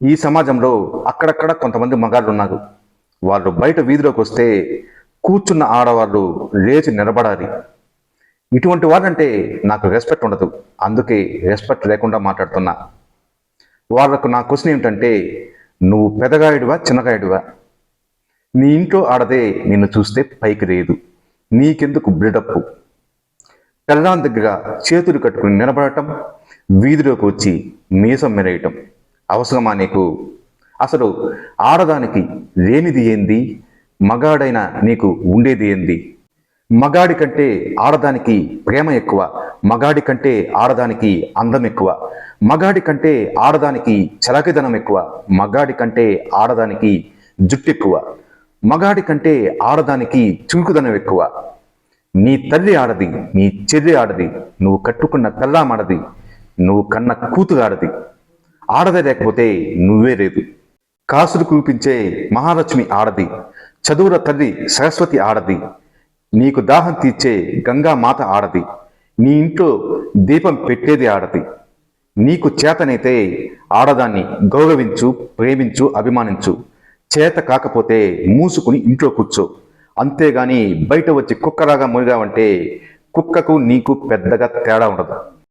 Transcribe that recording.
ఈ సమాజంలో అక్కడక్కడ కొంతమంది మగాళ్ళు ఉన్నారు. వాళ్ళు బయట వీధిలోకి వస్తే కూర్చున్న ఆడవాళ్ళు లేచి నిలబడాలి. ఇటువంటి వాళ్ళంటే నాకు రెస్పెక్ట్ ఉండదు. అందుకే రెస్పెక్ట్ లేకుండా మాట్లాడుతున్నా. వాళ్ళకు నా క్వశ్చన్ ఏమిటంటే, నువ్వు పెదగాయుడివా చిన్నగాయుడివా? నీ ఇంట్లో ఆడదే నిన్ను చూస్తే పైకి లేదు, నీకెందుకు బిల్డప్? పెళ్ళాం దగ్గర చేతులు కట్టుకుని నిలబడటం, వీధిలోకి వచ్చి మీసం మెరేయటం అవసరమా నీకు? అసలు ఆడదానికి లేనిది ఏంది? మగాడైన నీకు ఉండేది ఏంది? మగాడి కంటే ఆడదానికి ప్రేమ ఎక్కువ, మగాడి కంటే ఆడదానికి అందం ఎక్కువ, మగాడి కంటే ఆడదానికి చలాకిదనం ఎక్కువ, మగాడి కంటే ఆడదానికి జుట్టు ఎక్కువ, మగాడి కంటే ఆడదానికి చురుకుదనం ఎక్కువ. నీ తల్లి ఆడది, నీ చెల్లి ఆడది, నువ్వు కట్టుకున్న పెళ్ళాం ఆడది, నువ్వు కన్న కూతురు ఆడది. ఆడదే లేకపోతే నువ్వే లేదు. కాసులు కురిపించే మహాలక్ష్మి ఆడది, చదువుల తల్లి సరస్వతి ఆడది, నీకు దాహం తీర్చే గంగా మాత ఆడది, నీ ఇంట్లో దీపం పెట్టేది ఆడది. నీకు చేతనైతే ఆడదాన్ని గౌరవించు, ప్రేమించు, అభిమానించు. చేత కాకపోతే మూసుకుని ఇంట్లో కూర్చో. అంతేగాని బయట వచ్చి కుక్కలాగా మునిగావంటే కుక్కకు నీకు పెద్దగా తేడా ఉండదు.